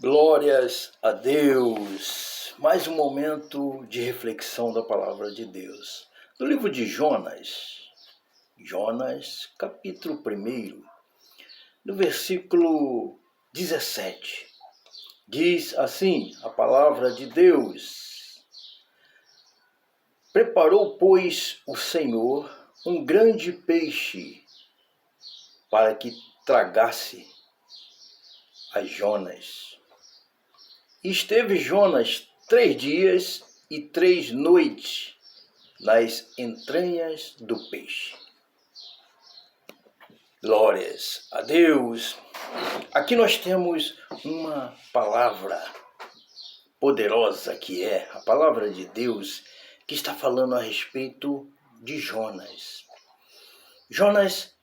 Glórias a Deus! Mais um momento de reflexão da palavra de Deus. No livro de Jonas, capítulo 1, no versículo 17, diz assim a palavra de Deus: Preparou, pois, o Senhor um grande peixe para que tragasse a Jonas. E esteve Jonas 3 dias e 3 noites nas entranhas do peixe. Glórias a Deus! Aqui nós temos uma palavra poderosa que é a palavra de Deus, que está falando a respeito de Jonas. Jonas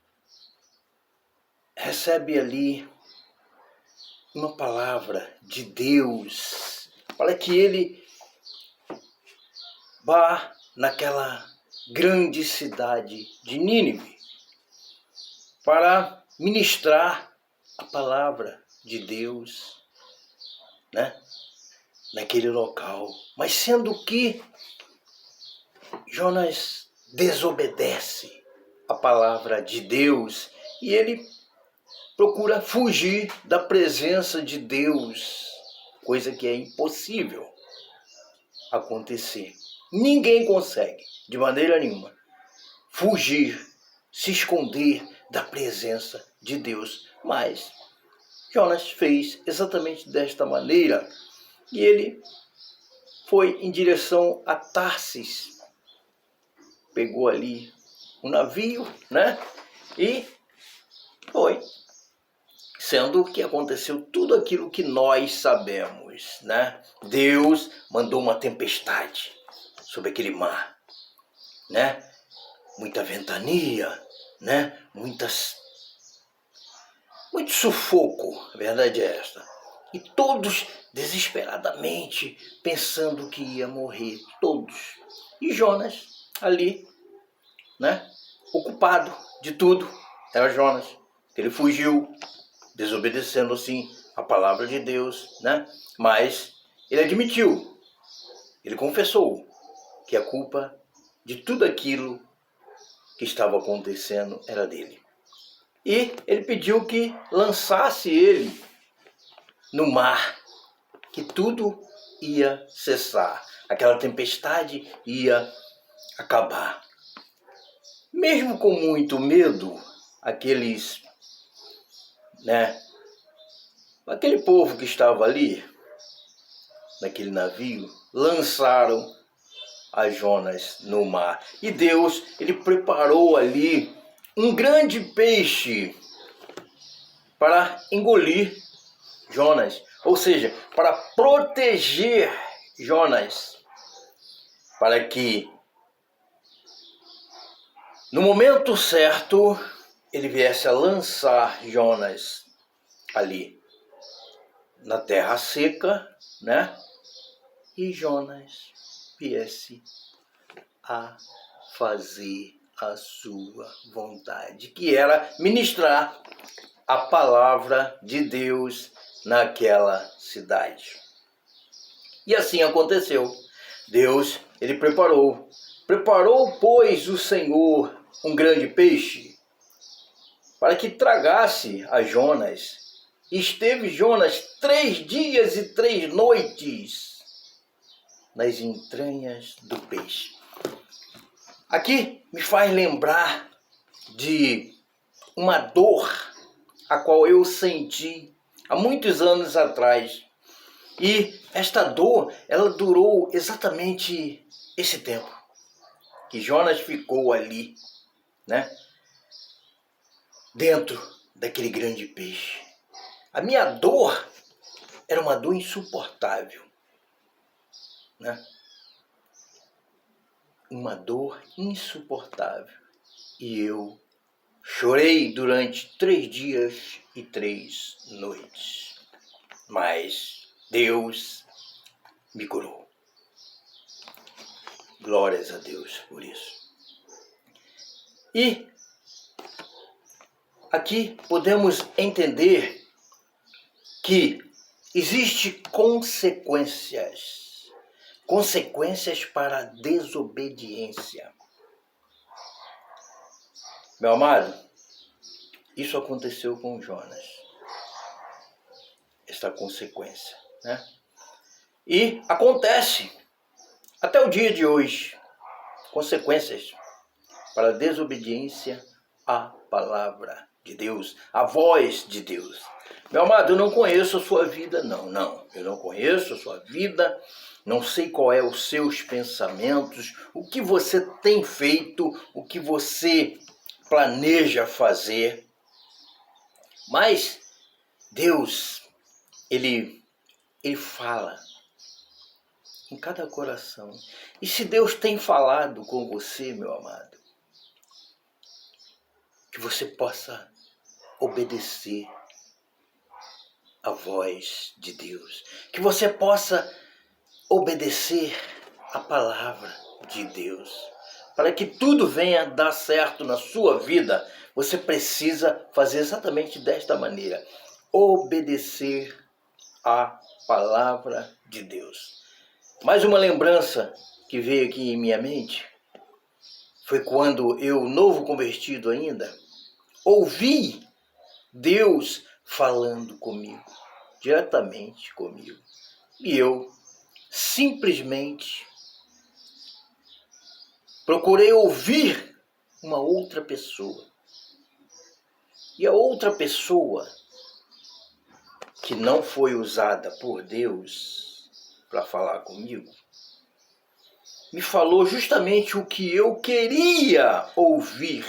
recebe ali uma palavra de Deus para que ele vá naquela grande cidade de Nínive para ministrar a palavra de Deus, naquele local. Mas sendo que Jonas desobedece a palavra de Deus e ele procura fugir da presença de Deus, coisa que é impossível acontecer. Ninguém consegue, de maneira nenhuma, fugir, se esconder da presença de Deus. Mas Jonas fez exatamente desta maneira e ele foi em direção a Tarsis. Pegou ali um navio, e foi. Sendo que aconteceu tudo aquilo que nós sabemos, Deus mandou uma tempestade sobre aquele mar, Muita ventania, muito sufoco, a verdade é esta. E todos desesperadamente pensando que ia morrer, todos. E Jonas ali, ocupado de tudo, era Jonas. Ele fugiu, desobedecendo assim a palavra de Deus, Mas ele admitiu, ele confessou que a culpa de tudo aquilo que estava acontecendo era dele. E ele pediu que lançasse ele no mar, que tudo ia cessar, aquela tempestade ia acabar. Mesmo com muito medo, aquele povo que estava ali, naquele navio, lançaram a Jonas no mar. E Deus, ele preparou ali um grande peixe para engolir Jonas, ou seja, para proteger Jonas, para que no momento certo ele viesse a lançar Jonas ali na terra seca, E Jonas viesse a fazer a sua vontade, que era ministrar a palavra de Deus naquela cidade. E assim aconteceu. Deus, ele preparou, pois, o Senhor um grande peixe para que tragasse a Jonas. E esteve Jonas 3 dias e 3 noites nas entranhas do peixe. Aqui me faz lembrar de uma dor a qual eu senti há muitos anos atrás. E esta dor, ela durou exatamente esse tempo que Jonas ficou ali, dentro daquele grande peixe. A minha dor era uma dor insuportável, Uma dor insuportável. E eu chorei durante 3 dias e 3 noites. Mas Deus me curou. Glórias a Deus por isso. E aqui podemos entender que Existem consequências. Consequências para a desobediência. Meu amado, isso aconteceu com Jonas. Esta consequência, né? E acontece até o dia de hoje. Consequências para a desobediência à palavra de Deus, à voz de Deus. Meu amado, eu não conheço a sua vida, não. Eu não conheço a sua vida, não sei qual é os seus pensamentos, o que você tem feito, o que você planeja fazer. Mas Deus, Ele fala em cada coração. E se Deus tem falado com você, meu amado, que você possa obedecer a voz de Deus, que você possa obedecer a palavra de Deus. Para que tudo venha dar certo na sua vida, você precisa fazer exatamente desta maneira: obedecer a palavra de Deus. Mais uma lembrança que veio aqui em minha mente foi quando eu, novo convertido ainda, ouvi Deus falando comigo, diretamente comigo. E eu simplesmente procurei ouvir uma outra pessoa. E a outra pessoa, que não foi usada por Deus para falar comigo, me falou justamente o que eu queria ouvir.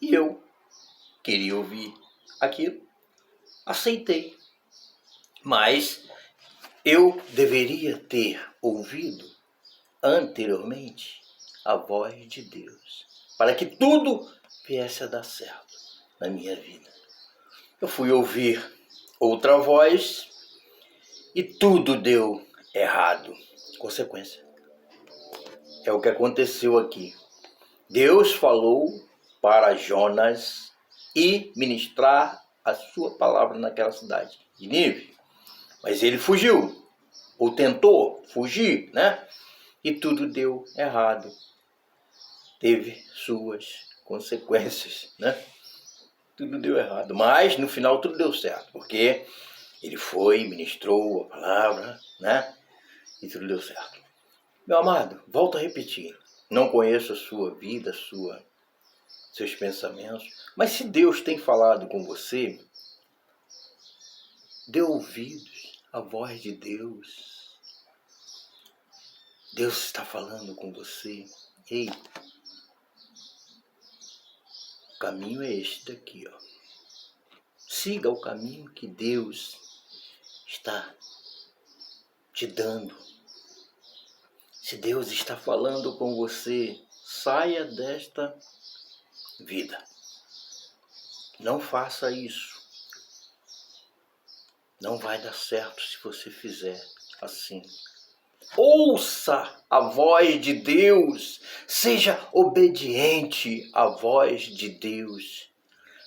E eu queria ouvir aquilo, aceitei. Mas eu deveria ter ouvido anteriormente a voz de Deus, para que tudo viesse a dar certo na minha vida. Eu fui ouvir outra voz e tudo deu errado. Consequência. É o que aconteceu aqui. Deus falou para Jonas ir ministrar a sua palavra naquela cidade de Nínive. Mas ele fugiu, ou tentou fugir, né? E tudo deu errado. Teve suas consequências, né? Tudo deu errado. Mas no final tudo deu certo, porque ele foi, ministrou a palavra, né? E tudo deu certo. Meu amado, volto a repetir. Não conheço a sua vida, seus pensamentos. Mas se Deus tem falado com você, dê ouvidos à voz de Deus. Deus está falando com você. Ei, o caminho é este daqui, ó. Siga o caminho que Deus está te dando. Se Deus está falando com você, saia desta vida. Não faça isso. Não vai dar certo se você fizer assim. Ouça a voz de Deus. Seja obediente à voz de Deus,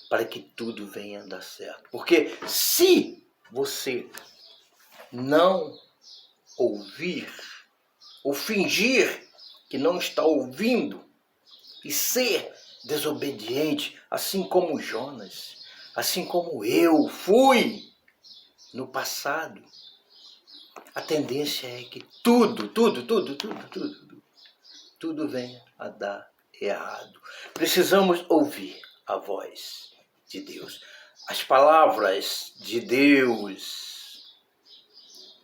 para que tudo venha a dar certo. Porque se você não ouvir, ou fingir que não está ouvindo, e ser desobediente, assim como Jonas, assim como eu fui no passado, a tendência é que tudo venha a dar errado. Precisamos ouvir a voz de Deus, as palavras de Deus.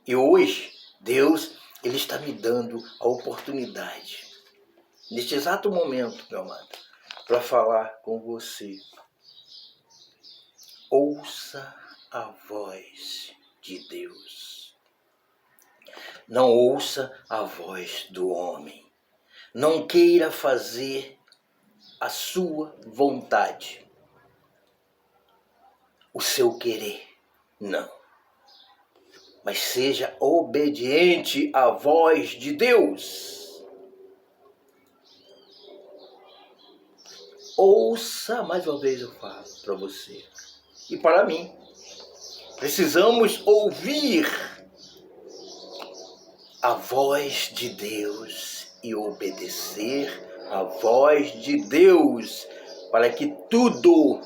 E hoje, Deus, Ele está me dando a oportunidade, neste exato momento, meu amado, para falar com você. Ouça a voz de Deus. Não ouça a voz do homem. Não queira fazer a sua vontade, o seu querer. Não. Mas seja obediente à voz de Deus. Ouça, mais uma vez eu falo para você e para mim. Precisamos ouvir a voz de Deus e obedecer a voz de Deus para que tudo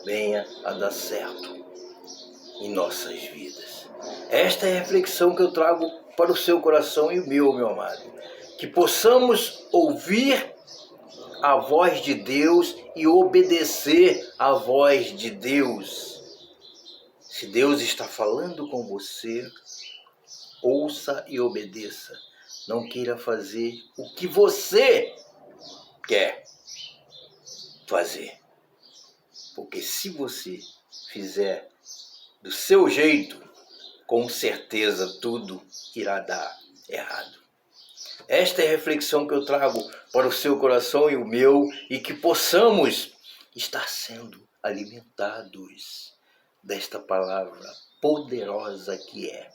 venha a dar certo em nossas vidas. Esta é a reflexão que eu trago para o seu coração e o meu amado. Que possamos ouvir a voz de Deus e obedecer a voz de Deus. Se Deus está falando com você, ouça e obedeça. Não queira fazer o que você quer fazer. Porque se você fizer do seu jeito, com certeza tudo irá dar errado. Esta é a reflexão que eu trago para o seu coração e o meu, e que possamos estar sendo alimentados desta palavra poderosa que é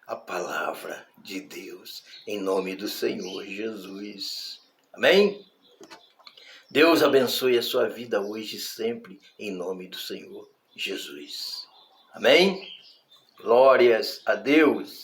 a palavra de Deus, em nome do Senhor Jesus. Amém? Deus abençoe a sua vida hoje e sempre, em nome do Senhor Jesus. Amém? Glórias a Deus.